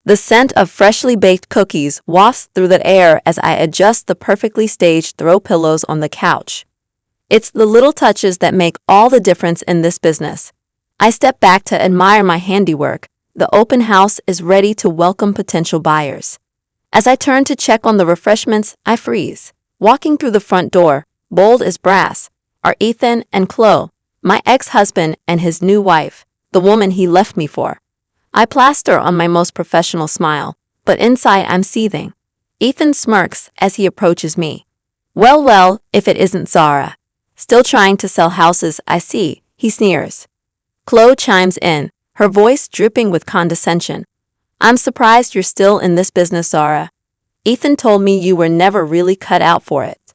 The scent of freshly baked cookies wafts through the air as I adjust the perfectly staged throw pillows on the couch. It's the little touches that make all the difference in this business. I step back to admire my handiwork. The open house is ready to welcome potential buyers. As I turn to check on the refreshments, I freeze. Walking through the front door, bold as brass, are Ethan and Chloe, my ex-husband and his new wife, the woman he left me for. I plaster on my most professional smile, but inside I'm seething. Ethan smirks as he approaches me. Well, if it isn't Zara. Still trying to sell houses, I see, he sneers. Chloe chimes in, her voice dripping with condescension. I'm surprised you're still in this business, Zara. Ethan told me you were never really cut out for it.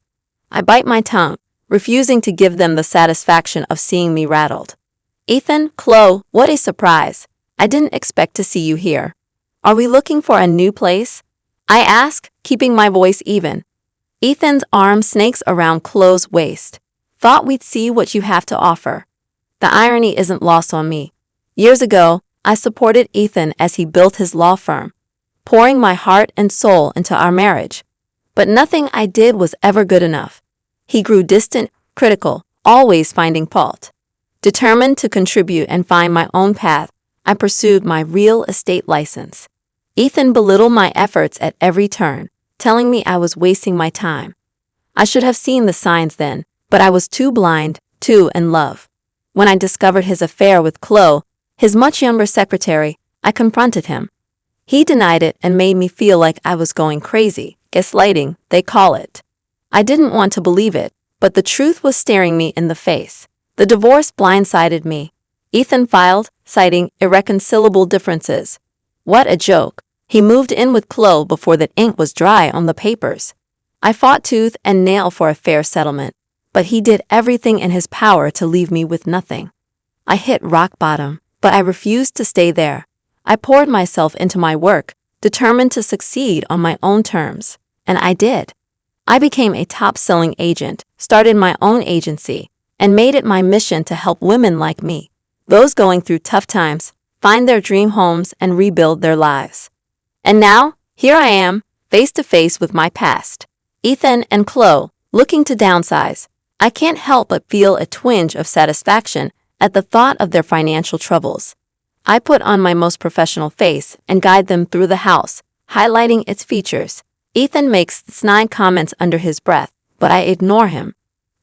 I bite my tongue, refusing to give them the satisfaction of seeing me rattled. Ethan, Chloe, what a surprise. I didn't expect to see you here. Are we looking for a new place? I ask, keeping my voice even. Ethan's arm snakes around Chloe's waist. Thought we'd see what you have to offer. The irony isn't lost on me. Years ago, I supported Ethan as he built his law firm, pouring my heart and soul into our marriage. But nothing I did was ever good enough. He grew distant, critical, always finding fault. Determined to contribute and find my own path, I pursued my real estate license. Ethan belittled my efforts at every turn, telling me I was wasting my time. I should have seen the signs then, but I was too blind, too in love. When I discovered his affair with Chloe, his much younger secretary, I confronted him. He denied it and made me feel like I was going crazy, gaslighting, they call it. I didn't want to believe it, but the truth was staring me in the face. The divorce blindsided me. Ethan filed, citing irreconcilable differences. What a joke. He moved in with Chloe before the ink was dry on the papers. I fought tooth and nail for a fair settlement, but he did everything in his power to leave me with nothing. I hit rock bottom, but I refused to stay there. I poured myself into my work, determined to succeed on my own terms, and I did. I became a top-selling agent, started my own agency, and made it my mission to help women like me, those going through tough times, find their dream homes and rebuild their lives. And now, here I am, face to face with my past. Ethan and Chloe, looking to downsize. I can't help but feel a twinge of satisfaction at the thought of their financial troubles. I put on my most professional face and guide them through the house, highlighting its features. Ethan makes snide comments under his breath, but I ignore him.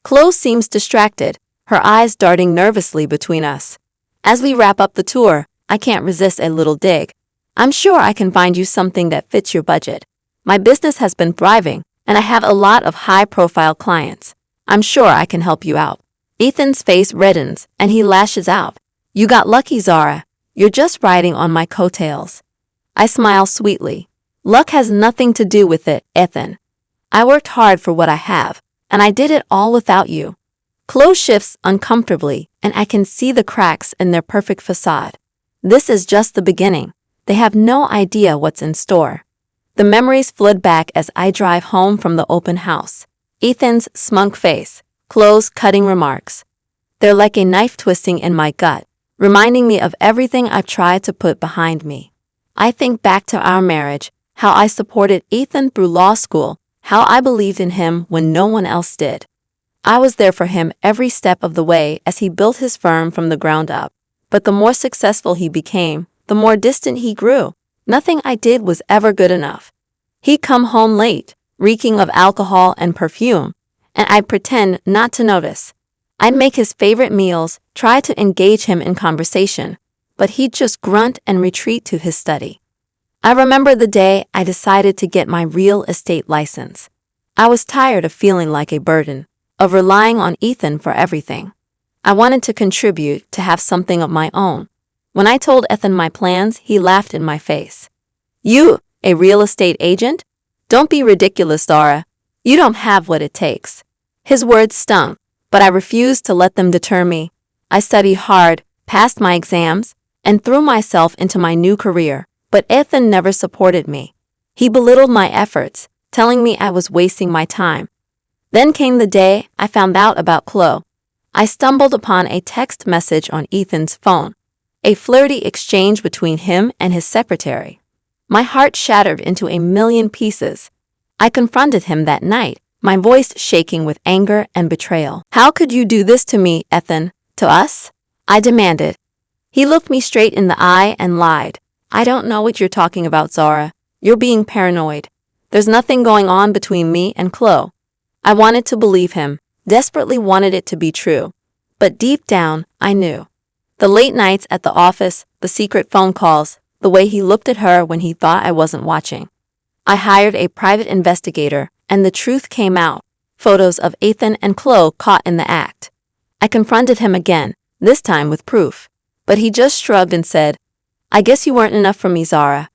Chloe seems distracted, her eyes darting nervously between us. As we wrap up the tour, I can't resist a little dig. I'm sure I can find you something that fits your budget. My business has been thriving, and I have a lot of high-profile clients. I'm sure I can help you out. Ethan's face reddens, and he lashes out. You got lucky, Zara. You're just riding on my coattails. I smile sweetly. Luck has nothing to do with it, Ethan. I worked hard for what I have, and I did it all without you. Chloe shifts uncomfortably, and I can see the cracks in their perfect facade. This is just the beginning. They have no idea what's in store. The memories flood back as I drive home from the open house. Ethan's smug face, Chloe's cutting remarks. They're like a knife twisting in my gut, reminding me of everything I've tried to put behind me. I think back to our marriage, how I supported Ethan through law school, how I believed in him when no one else did. I was there for him every step of the way as he built his firm from the ground up. But the more successful he became, the more distant he grew. Nothing I did was ever good enough. He'd come home late, reeking of alcohol and perfume, and I'd pretend not to notice. I'd make his favorite meals, try to engage him in conversation, but he'd just grunt and retreat to his study. I remember the day I decided to get my real estate license. I was tired of feeling like a burden, of relying on Ethan for everything. I wanted to contribute, to have something of my own. When I told Ethan my plans, he laughed in my face. You, a real estate agent? Don't be ridiculous, Zara. You don't have what it takes. His words stung, but I refused to let them deter me. I studied hard, passed my exams, and threw myself into my new career, but Ethan never supported me. He belittled my efforts, telling me I was wasting my time. Then came the day I found out about Chloe. I stumbled upon a text message on Ethan's phone, a flirty exchange between him and his secretary. My heart shattered into a million pieces. I confronted him that night, my voice shaking with anger and betrayal. "How could you do this to me, Ethan? To us?" I demanded. He looked me straight in the eye and lied. "I don't know what you're talking about, Zara. You're being paranoid. There's nothing going on between me and Chloe." I wanted to believe him, desperately wanted it to be true. But deep down, I knew. The late nights at the office, the secret phone calls, the way he looked at her when he thought I wasn't watching. I hired a private investigator, and the truth came out. Photos of Ethan and Chloe caught in the act. I confronted him again, this time with proof. But he just shrugged and said, "I guess you weren't enough for me, Zara.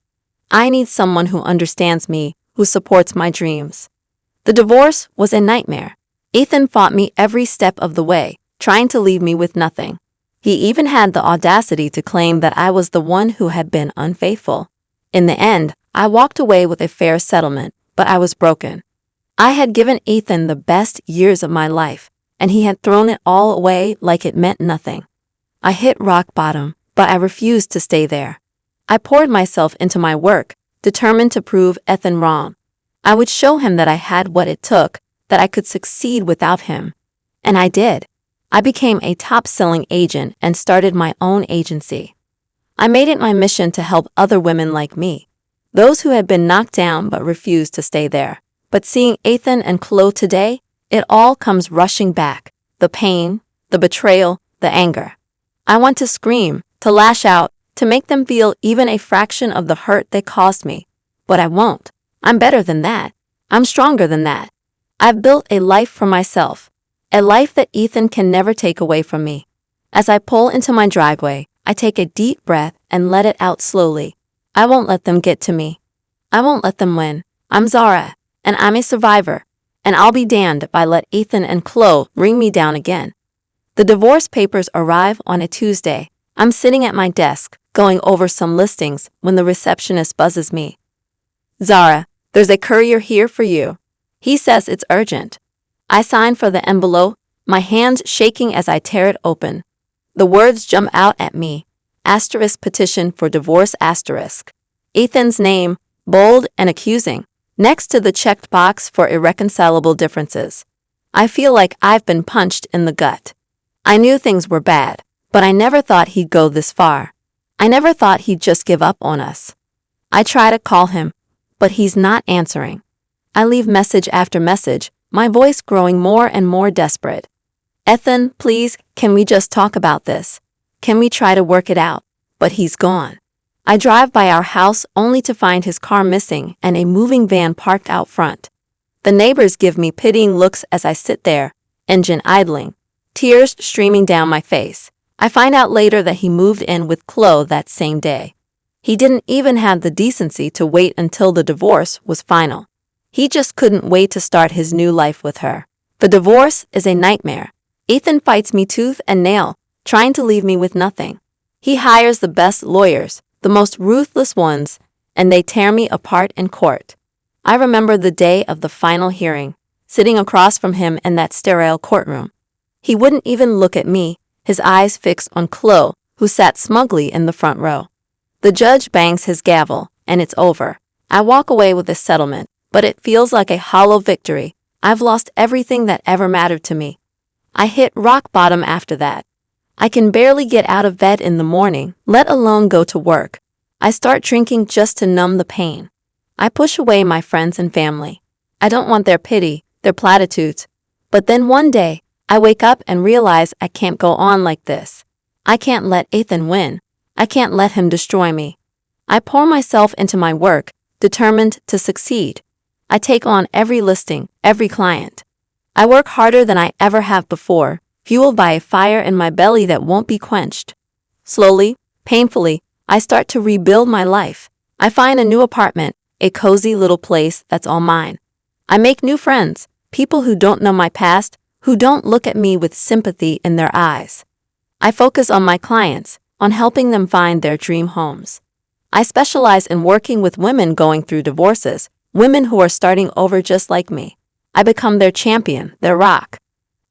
I need someone who understands me, who supports my dreams." The divorce was a nightmare. Ethan fought me every step of the way, trying to leave me with nothing. He even had the audacity to claim that I was the one who had been unfaithful. In the end, I walked away with a fair settlement, but I was broken. I had given Ethan the best years of my life, and he had thrown it all away like it meant nothing. I hit rock bottom, but I refused to stay there. I poured myself into my work, determined to prove Ethan wrong. I would show him that I had what it took, that I could succeed without him. And I did. I became a top-selling agent and started my own agency. I made it my mission to help other women like me, those who had been knocked down but refused to stay there. But seeing Ethan and Chloe today, it all comes rushing back. The pain, the betrayal, the anger. I want to scream, to lash out, to make them feel even a fraction of the hurt they caused me. But I won't. I'm better than that. I'm stronger than that. I've built a life for myself, a life that Ethan can never take away from me. As I pull into my driveway, I take a deep breath and let it out slowly. I won't let them get to me. I won't let them win. I'm Zara, and I'm a survivor, and I'll be damned if I let Ethan and Chloe bring me down again. The divorce papers arrive on a Tuesday. I'm sitting at my desk, going over some listings when the receptionist buzzes me. "Zara, there's a courier here for you. He says it's urgent." I sign for the envelope, my hands shaking as I tear it open. The words jump out at me. Asterisk petition for divorce asterisk. Ethan's name, bold and accusing, next to the checked box for irreconcilable differences. I feel like I've been punched in the gut. I knew things were bad, but I never thought he'd go this far. I never thought he'd just give up on us. I try to call him, but he's not answering. I leave message after message, my voice growing more and more desperate. "Ethan, please, can we just talk about this? Can we try to work it out?" But he's gone. I drive by our house only to find his car missing and a moving van parked out front. The neighbors give me pitying looks as I sit there, engine idling, tears streaming down my face. I find out later that he moved in with Chloe that same day. He didn't even have the decency to wait until the divorce was final. He just couldn't wait to start his new life with her. The divorce is a nightmare. Ethan fights me tooth and nail, trying to leave me with nothing. He hires the best lawyers, the most ruthless ones, and they tear me apart in court. I remember the day of the final hearing, sitting across from him in that sterile courtroom. He wouldn't even look at me, his eyes fixed on Chloe, who sat smugly in the front row. The judge bangs his gavel, and it's over. I walk away with a settlement, but it feels like a hollow victory. I've lost everything that ever mattered to me. I hit rock bottom after that. I can barely get out of bed in the morning, let alone go to work. I start drinking just to numb the pain. I push away my friends and family. I don't want their pity, their platitudes. But then one day, I wake up and realize I can't go on like this. I can't let Ethan win. I can't let him destroy me. I pour myself into my work, determined to succeed. I take on every listing, every client. I work harder than I ever have before, fueled by a fire in my belly that won't be quenched. Slowly, painfully, I start to rebuild my life. I find a new apartment, a cozy little place that's all mine. I make new friends, people who don't know my past, who don't look at me with sympathy in their eyes. I focus on my clients, on helping them find their dream homes. I specialize in working with women going through divorces, women who are starting over just like me. I become their champion, their rock.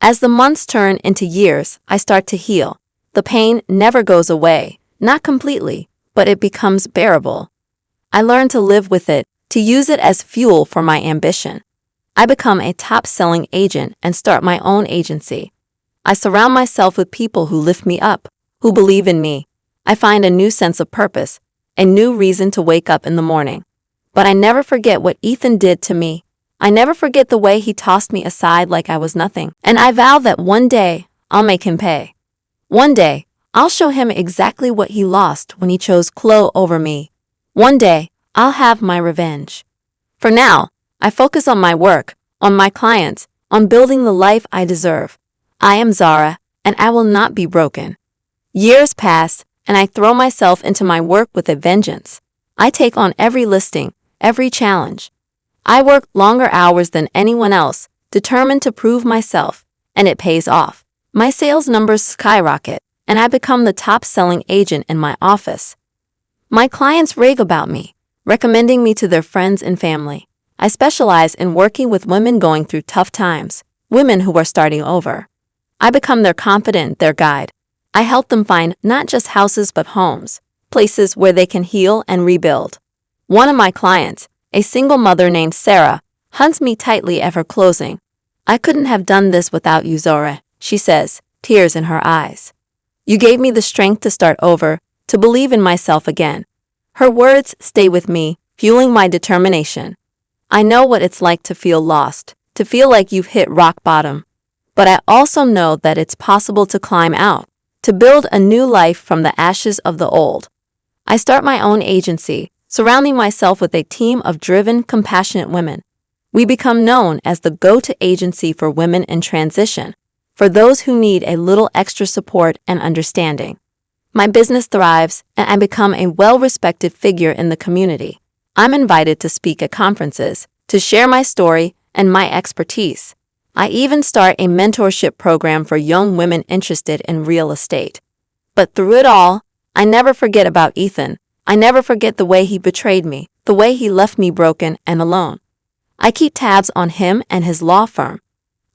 As the months turn into years, I start to heal. The pain never goes away, not completely, but it becomes bearable. I learn to live with it, to use it as fuel for my ambition. I become a top-selling agent and start my own agency. I surround myself with people who lift me up, who believe in me. I find a new sense of purpose, a new reason to wake up in the morning. But I never forget what Ethan did to me. I never forget the way he tossed me aside like I was nothing. And I vow that one day, I'll make him pay. One day, I'll show him exactly what he lost when he chose Chloe over me. One day, I'll have my revenge. For now, I focus on my work, on my clients, on building the life I deserve. I am Zara, and I will not be broken. Years pass, and I throw myself into my work with a vengeance. I take on every listing, every challenge. I work longer hours than anyone else, determined to prove myself, and it pays off. My sales numbers skyrocket, and I become the top-selling agent in my office. My clients rave about me, recommending me to their friends and family. I specialize in working with women going through tough times, women who are starting over. I become their confidant, their guide. I help them find not just houses but homes, places where they can heal and rebuild. One of my clients, a single mother named Sarah, hunts me tightly at her closing. "I couldn't have done this without you, Zora," she says, tears in her eyes. "You gave me the strength to start over, to believe in myself again." Her words stay with me, fueling my determination. I know what it's like to feel lost, to feel like you've hit rock bottom. But I also know that it's possible to climb out, to build a new life from the ashes of the old. I start my own agency, surrounding myself with a team of driven, compassionate women. We become known as the go-to agency for women in transition, for those who need a little extra support and understanding. My business thrives, and I become a well-respected figure in the community. I'm invited to speak at conferences, to share my story and my expertise. I even start a mentorship program for young women interested in real estate. But through it all, I never forget about Ethan. I never forget the way he betrayed me, the way he left me broken and alone. I keep tabs on him and his law firm.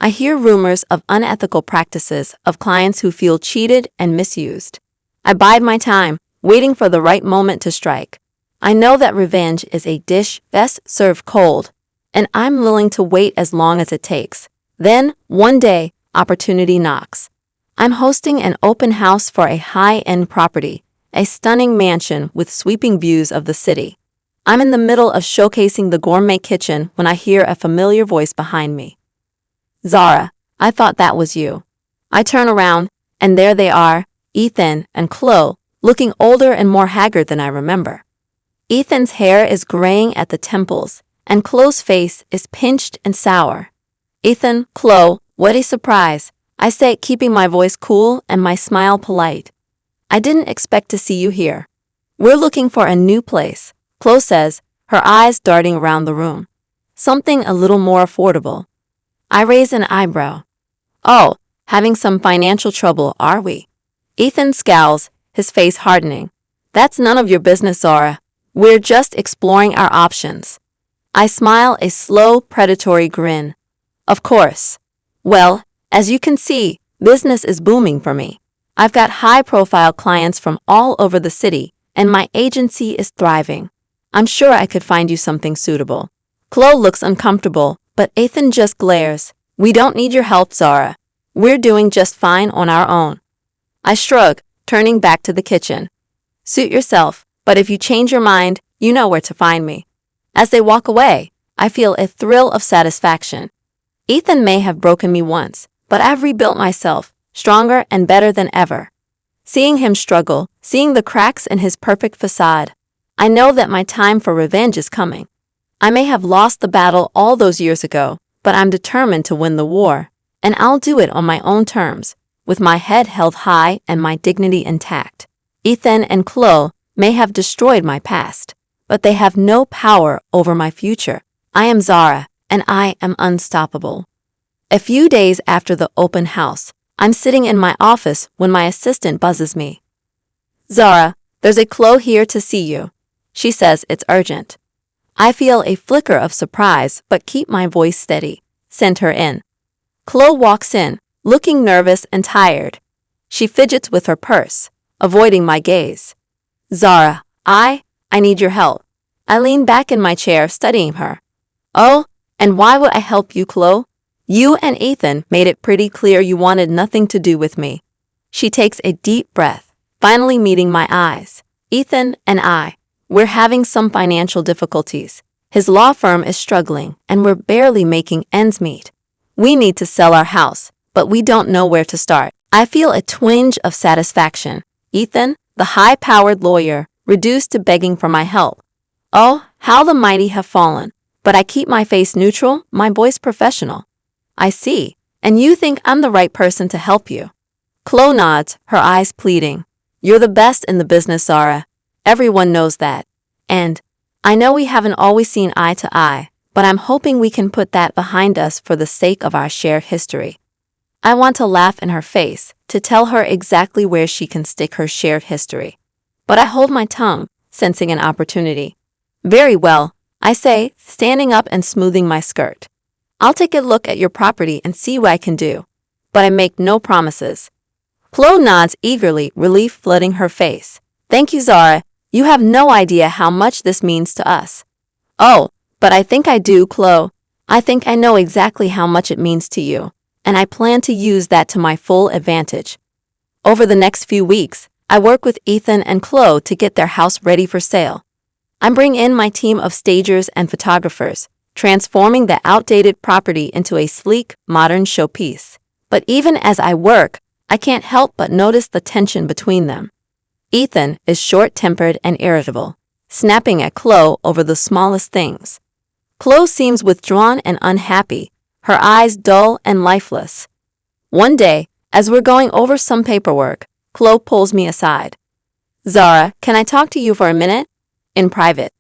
I hear rumors of unethical practices, of clients who feel cheated and misused. I bide my time, waiting for the right moment to strike. I know that revenge is a dish best served cold, and I'm willing to wait as long as it takes. Then, one day, opportunity knocks. I'm hosting an open house for a high-end property, a stunning mansion with sweeping views of the city. I'm in the middle of showcasing the gourmet kitchen when I hear a familiar voice behind me. "Zara, I thought that was you." I turn around, and there they are, Ethan and Chloe, looking older and more haggard than I remember. Ethan's hair is graying at the temples, and Chloe's face is pinched and sour. "Ethan, Chloe, what a surprise," I say, keeping my voice cool and my smile polite. "I didn't expect to see you here." "We're looking for a new place," Chloe says, her eyes darting around the room. "Something a little more affordable." I raise an eyebrow. "Oh, having some financial trouble, are we?" Ethan scowls, his face hardening. "That's none of your business, Zara. We're just exploring our options." I smile a slow, predatory grin. "Of course. Well, as you can see, business is booming for me. I've got high-profile clients from all over the city, and my agency is thriving. I'm sure I could find you something suitable." Chloe looks uncomfortable, but Ethan just glares. "We don't need your help, Zara. We're doing just fine on our own." I shrug, turning back to the kitchen. "Suit yourself, but if you change your mind, you know where to find me." As they walk away, I feel a thrill of satisfaction. Ethan may have broken me once, but I've rebuilt myself, stronger and better than ever. Seeing him struggle, seeing the cracks in his perfect facade, I know that my time for revenge is coming. I may have lost the battle all those years ago, but I'm determined to win the war, and I'll do it on my own terms, with my head held high and my dignity intact. Ethan and Chloe may have destroyed my past, but they have no power over my future. I am Zara, and I am unstoppable. A few days after the open house, I'm sitting in my office when my assistant buzzes me. "Zara, there's a Chloe here to see you." She says it's urgent. I feel a flicker of surprise but keep my voice steady. "Send her in." Chloe walks in, looking nervous and tired. She fidgets with her purse, avoiding my gaze. "Zara, I need your help." I lean back in my chair, studying her. Oh, and why would I help you, Chloe? You and Ethan made it pretty clear you wanted nothing to do with me. She takes a deep breath, finally meeting my eyes. Ethan and we're having some financial difficulties. His law firm is struggling, and we're barely making ends meet. We need to sell our house, but we don't know where to start. I feel a twinge of satisfaction. Ethan, the high-powered lawyer, reduced to begging for my help. Oh, how the mighty have fallen. But I keep my face neutral, my voice professional. I see, and you think I'm the right person to help you. Chloe nods, her eyes pleading. You're the best in the business, Zara. Everyone knows that. And I know we haven't always seen eye to eye, but I'm hoping we can put that behind us for the sake of our shared history. I want to laugh in her face, to tell her exactly where she can stick her shared history. But I hold my tongue, sensing an opportunity. Very well, I say, standing up and smoothing my skirt. I'll take a look at your property and see what I can do. But I make no promises. Chloe nods eagerly, relief flooding her face. Thank you, Zara. You have no idea how much this means to us. Oh, but I think I do, Chloe. I think I know exactly how much it means to you, and I plan to use that to my full advantage. Over the next few weeks, I work with Ethan and Chloe to get their house ready for sale. I bring in my team of stagers and photographers, transforming the outdated property into a sleek, modern showpiece. But even as I work, I can't help but notice the tension between them. Ethan is short-tempered and irritable, snapping at Chloe over the smallest things. Chloe seems withdrawn and unhappy, her eyes dull and lifeless. One day, as we're going over some paperwork, Chloe pulls me aside. Zara, can I talk to you for a minute? In private.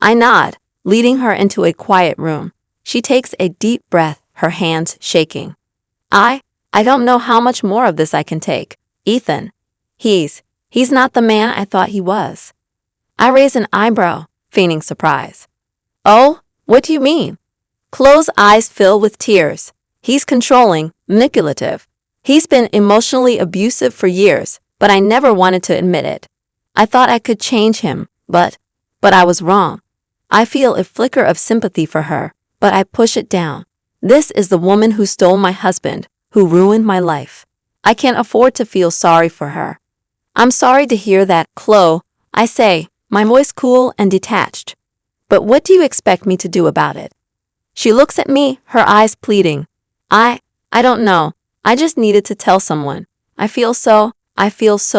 I nod, leading her into a quiet room. She takes a deep breath, her hands shaking. I don't know how much more of this I can take. Ethan. He's not the man I thought he was. I raise an eyebrow, feigning surprise. Oh, what do you mean? Chloe's eyes fill with tears. He's controlling, manipulative. He's been emotionally abusive for years, but I never wanted to admit it. I thought I could change him, but I was wrong. I feel a flicker of sympathy for her, but I push it down. This is the woman who stole my husband, who ruined my life. I can't afford to feel sorry for her. I'm sorry to hear that, Chloe, I say, my voice cool and detached. But what do you expect me to do about it? She looks at me, her eyes pleading. I don't know. I just needed to tell someone. I feel so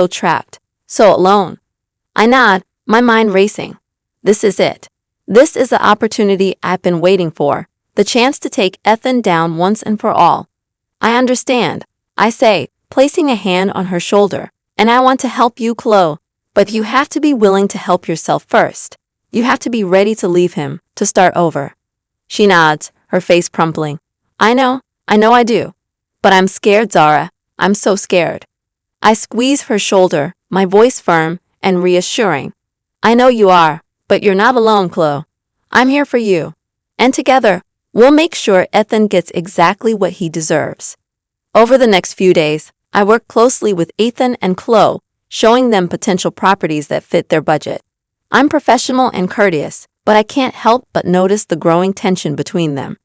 trapped, so alone. I nod, my mind racing. This is it. This is the opportunity I've been waiting for, the chance to take Ethan down once and for all. I understand, I say, placing a hand on her shoulder. And I want to help you, Chloe, but you have to be willing to help yourself first. You have to be ready to leave him, to start over. She nods, her face crumpling. I know I do. But I'm scared, Zara. I'm so scared. I squeeze her shoulder, my voice firm and reassuring. I know you are, but you're not alone, Chloe. I'm here for you. And together, we'll make sure Ethan gets exactly what he deserves. Over the next few days, I work closely with Ethan and Chloe, showing them potential properties that fit their budget. I'm professional and courteous, but I can't help but notice the growing tension between them.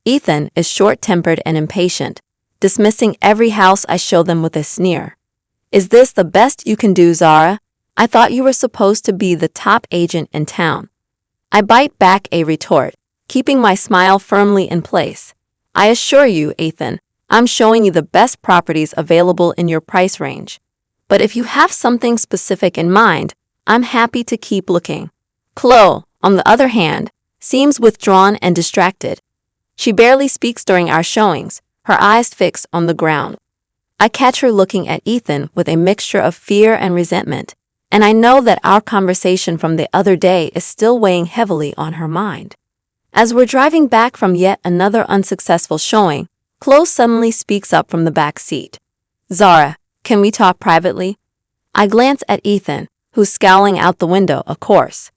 Ethan is short-tempered and impatient, dismissing every house I show them with a sneer. Is this the best you can do, Zara? I thought you were supposed to be the top agent in town. I bite back a retort, keeping my smile firmly in place. I assure you, Ethan, I'm showing you the best properties available in your price range. But if you have something specific in mind, I'm happy to keep looking. Chloe, on the other hand, seems withdrawn and distracted. She barely speaks during our showings, her eyes fixed on the ground. I catch her looking at Ethan with a mixture of fear and resentment, and I know that our conversation from the other day is still weighing heavily on her mind. As we're driving back from yet another unsuccessful showing, Chloe suddenly speaks up from the back seat. Zara, can we talk privately? I glance at Ethan, who's scowling out the window, of course.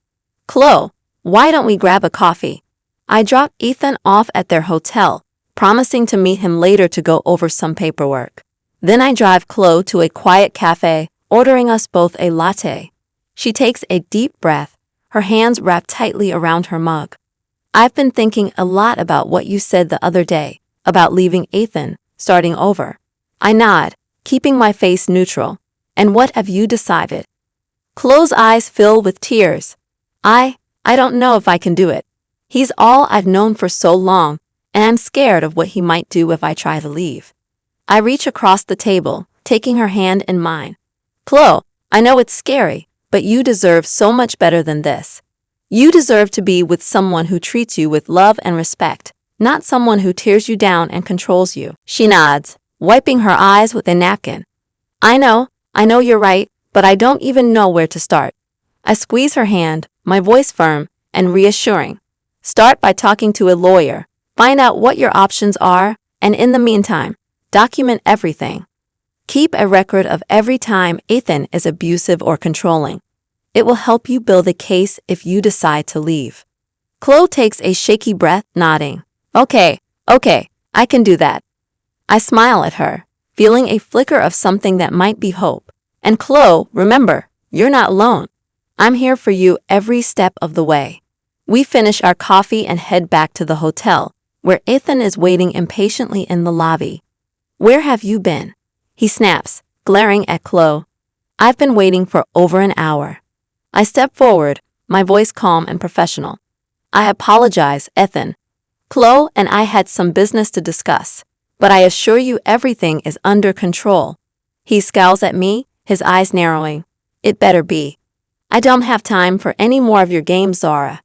Chloe, why don't we grab a coffee? I drop Ethan off at their hotel, promising to meet him later to go over some paperwork. Then I drive Chloe to a quiet cafe, ordering us both a latte. She takes a deep breath, her hands wrapped tightly around her mug. I've been thinking a lot about what you said the other day, about leaving Ethan, starting over. I nod, keeping my face neutral. And what have you decided? Chloe's eyes fill with tears. I don't know if I can do it. He's all I've known for so long, and I'm scared of what he might do if I try to leave. I reach across the table, taking her hand in mine. Chloe, I know it's scary, but you deserve so much better than this. You deserve to be with someone who treats you with love and respect, not someone who tears you down and controls you. She nods, wiping her eyes with a napkin. I know you're right, but I don't even know where to start. I squeeze her hand, my voice firm and reassuring. Start by talking to a lawyer. Find out what your options are, and in the meantime, document everything. Keep a record of every time Ethan is abusive or controlling. It will help you build a case if you decide to leave. Chloe takes a shaky breath, nodding. Okay, I can do that. I smile at her, feeling a flicker of something that might be hope. And Chloe, remember, you're not alone. I'm here for you every step of the way. We finish our coffee and head back to the hotel, where Ethan is waiting impatiently in the lobby. Where have you been? He snaps, glaring at Chloe. I've been waiting for over an hour. I step forward, my voice calm and professional. I apologize, Ethan. Chloe and I had some business to discuss, but I assure you everything is under control. He scowls at me, his eyes narrowing. It better be. I don't have time for any more of your games, Zara.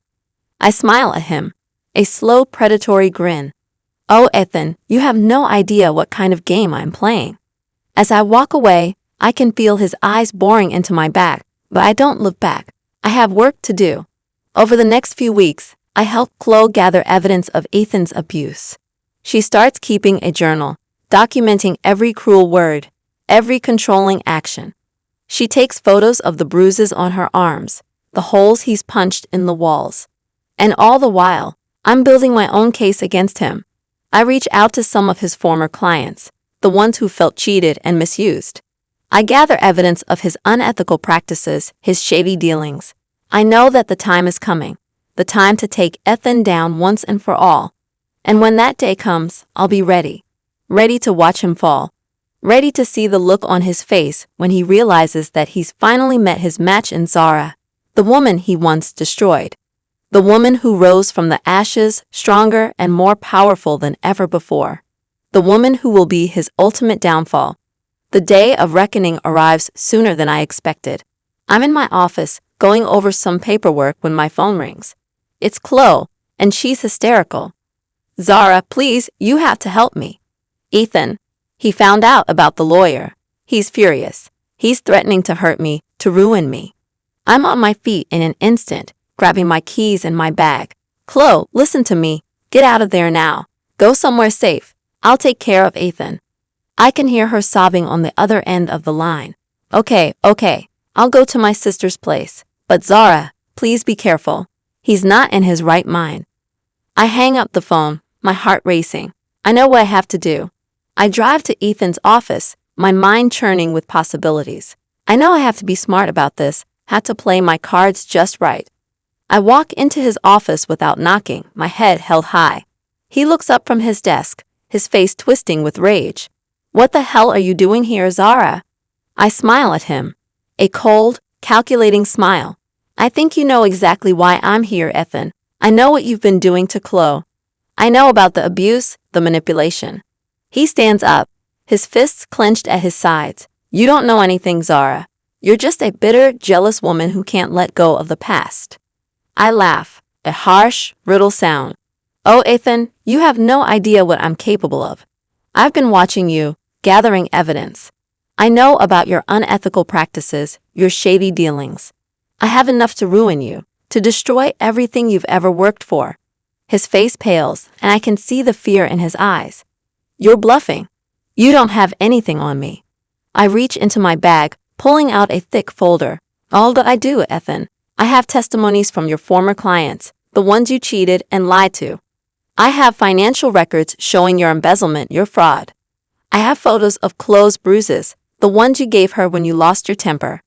I smile at him, a slow predatory grin. Oh, Ethan, you have no idea what kind of game I'm playing. As I walk away, I can feel his eyes boring into my back, but I don't look back. I have work to do. Over the next few weeks, I help Chloe gather evidence of Ethan's abuse. She starts keeping a journal, documenting every cruel word, every controlling action. She takes photos of the bruises on her arms, the holes he's punched in the walls. And all the while, I'm building my own case against him. I reach out to some of his former clients, the ones who felt cheated and misused. I gather evidence of his unethical practices, his shady dealings. I know that the time is coming, the time to take Ethan down once and for all. And when that day comes, I'll be ready to watch him fall. Ready to see the look on his face when he realizes that he's finally met his match in Zara, the woman he once destroyed. The woman who rose from the ashes, stronger and more powerful than ever before. The woman who will be his ultimate downfall. The day of reckoning arrives sooner than I expected. I'm in my office, going over some paperwork when my phone rings. It's Chloe, and she's hysterical. Zara, please, you have to help me. Ethan. He found out about the lawyer. He's furious. He's threatening to hurt me, to ruin me. I'm on my feet in an instant, grabbing my keys and my bag. Chloe, listen to me. Get out of there now. Go somewhere safe. I'll take care of Ethan. I can hear her sobbing on the other end of the line. Okay, I'll go to my sister's place. But Zara, please be careful. He's not in his right mind. I hang up the phone, my heart racing. I know what I have to do. I drive to Ethan's office, my mind churning with possibilities. I know I have to be smart about this, had to play my cards just right. I walk into his office without knocking, my head held high. He looks up from his desk, his face twisting with rage. What the hell are you doing here, Zara? I smile at him. A cold, calculating smile. I think you know exactly why I'm here, Ethan. I know what you've been doing to Chloe. I know about the abuse, the manipulation. He stands up, his fists clenched at his sides. You don't know anything, Zara. You're just a bitter, jealous woman who can't let go of the past. I laugh, a harsh, brittle sound. Oh, Ethan, you have no idea what I'm capable of. I've been watching you, gathering evidence. I know about your unethical practices, your shady dealings. I have enough to ruin you, to destroy everything you've ever worked for. His face pales, and I can see the fear in his eyes. You're bluffing. You don't have anything on me. I reach into my bag, pulling out a thick folder. All that I do, Ethan. I have testimonies from your former clients, the ones you cheated and lied to. I have financial records showing your embezzlement, your fraud. I have photos of Chloe's bruises, the ones you gave her when you lost your temper.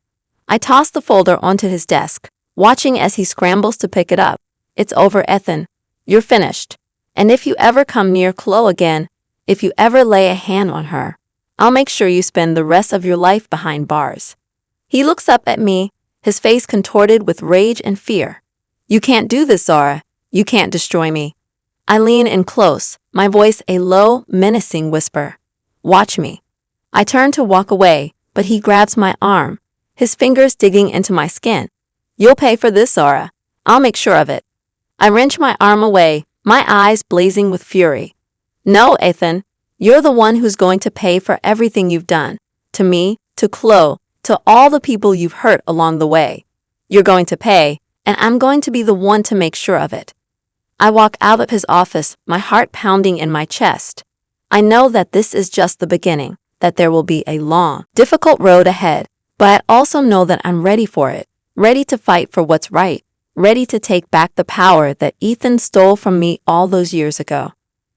I toss the folder onto his desk, watching as he scrambles to pick it up. It's over, Ethan. You're finished. And if you ever come near Chloe again, if you ever lay a hand on her, I'll make sure you spend the rest of your life behind bars. He looks up at me, his face contorted with rage and fear. You can't do this, Zara. You can't destroy me. I lean in close, my voice a low, menacing whisper. Watch me. I turn to walk away, but he grabs my arm, his fingers digging into my skin. You'll pay for this, Zara. I'll make sure of it. I wrench my arm away, my eyes blazing with fury. No, Ethan. You're the one who's going to pay for everything you've done. To me, to Chloe, to all the people you've hurt along the way. You're going to pay, and I'm going to be the one to make sure of it. I walk out of his office, my heart pounding in my chest. I know that this is just the beginning, that there will be a long, difficult road ahead, but I also know that I'm ready for it, ready to fight for what's right, ready to take back the power that Ethan stole from me all those years ago.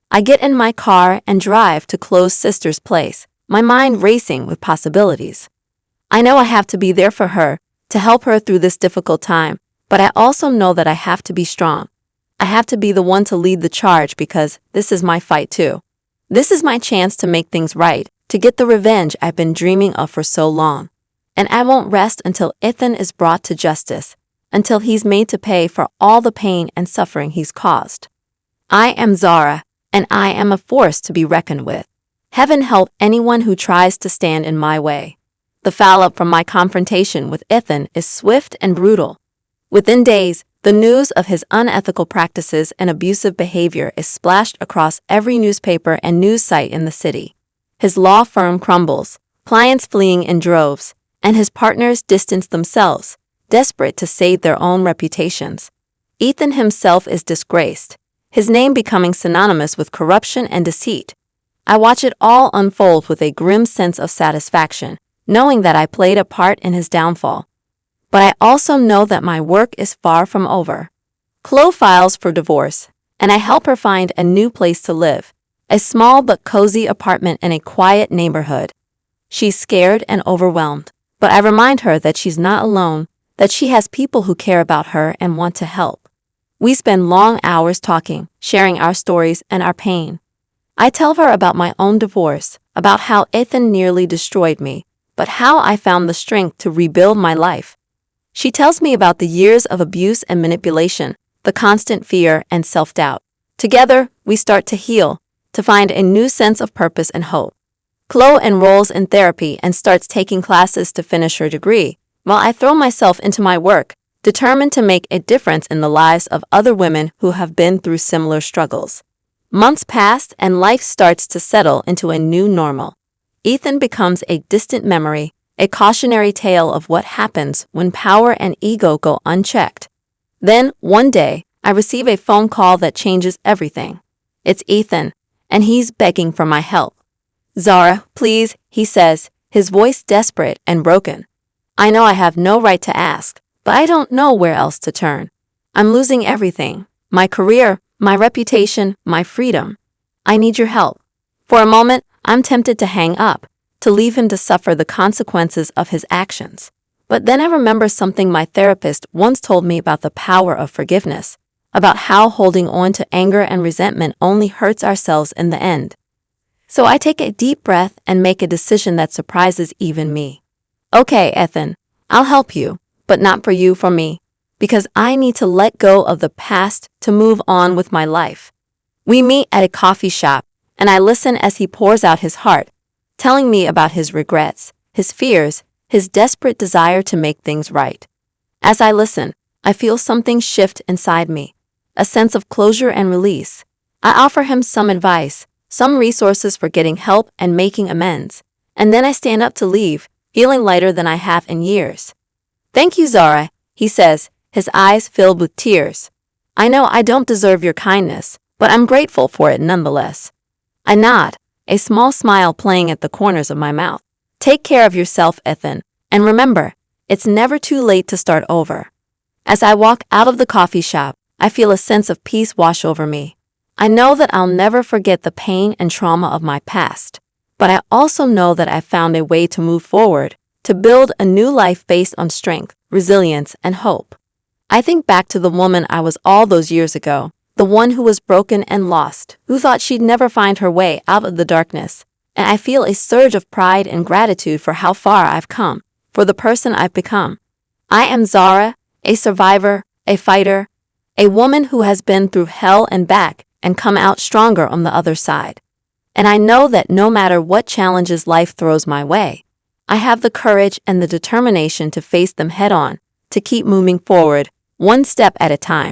I get in my car and drive to Chloe's sister's place, my mind racing with possibilities. I know I have to be there for her, to help her through this difficult time, but I also know that I have to be strong. I have to be the one to lead the charge because this is my fight too. This is my chance to make things right, to get the revenge I've been dreaming of for so long. And I won't rest until Ethan is brought to justice, until he's made to pay for all the pain and suffering he's caused. I am Zara, and I am a force to be reckoned with. Heaven help anyone who tries to stand in my way. The follow-up from my confrontation with Ethan is swift and brutal. Within days, the news of his unethical practices and abusive behavior is splashed across every newspaper and news site in the city. His law firm crumbles, clients fleeing in droves, and his partners distance themselves, desperate to save their own reputations. Ethan himself is disgraced, his name becoming synonymous with corruption and deceit. I watch it all unfold with a grim sense of satisfaction, knowing that I played a part in his downfall. But I also know that my work is far from over. Chloe files for divorce, and I help her find a new place to live, a small but cozy apartment in a quiet neighborhood. She's scared and overwhelmed, but I remind her that she's not alone, that she has people who care about her and want to help. We spend long hours talking, sharing our stories and our pain. I tell her about my own divorce, about how Ethan nearly destroyed me, but how I found the strength to rebuild my life. She tells me about the years of abuse and manipulation, the constant fear and self-doubt. Together, we start to heal, to find a new sense of purpose and hope. Chloe enrolls in therapy and starts taking classes to finish her degree, while I throw myself into my work, determined to make a difference in the lives of other women who have been through similar struggles. Months pass and life starts to settle into a new normal. Ethan becomes a distant memory, a cautionary tale of what happens when power and ego go unchecked. Then, one day, I receive a phone call that changes everything. It's Ethan, and he's begging for my help. Zara, please, he says, his voice desperate and broken. I know I have no right to ask, but I don't know where else to turn. I'm losing everything, my career, my reputation, my freedom. I need your help. For a moment, I'm tempted to hang up, to leave him to suffer the consequences of his actions. But then I remember something my therapist once told me about the power of forgiveness, about how holding on to anger and resentment only hurts ourselves in the end. So I take a deep breath and make a decision that surprises even me. Okay, Ethan, I'll help you, but not for you, for me, because I need to let go of the past to move on with my life. We meet at a coffee shop, and I listen as he pours out his heart, telling me about his regrets, his fears, his desperate desire to make things right. As I listen, I feel something shift inside me, a sense of closure and release. I offer him some advice, some resources for getting help and making amends, and then I stand up to leave, feeling lighter than I have in years. Thank you, Zara, he says, his eyes filled with tears. I know I don't deserve your kindness, but I'm grateful for it nonetheless. I nod, a small smile playing at the corners of my mouth. Take care of yourself, Ethan, and remember, it's never too late to start over. As I walk out of the coffee shop, I feel a sense of peace wash over me. I know that I'll never forget the pain and trauma of my past, but I also know that I've found a way to move forward, to build a new life based on strength, resilience, and hope. I think back to the woman I was all those years ago, the one who was broken and lost, who thought she'd never find her way out of the darkness, and I feel a surge of pride and gratitude for how far I've come, for the person I've become. I am Zara, a survivor, a fighter, a woman who has been through hell and back and come out stronger on the other side. And I know that no matter what challenges life throws my way, I have the courage and the determination to face them head on, to keep moving forward, one step at a time.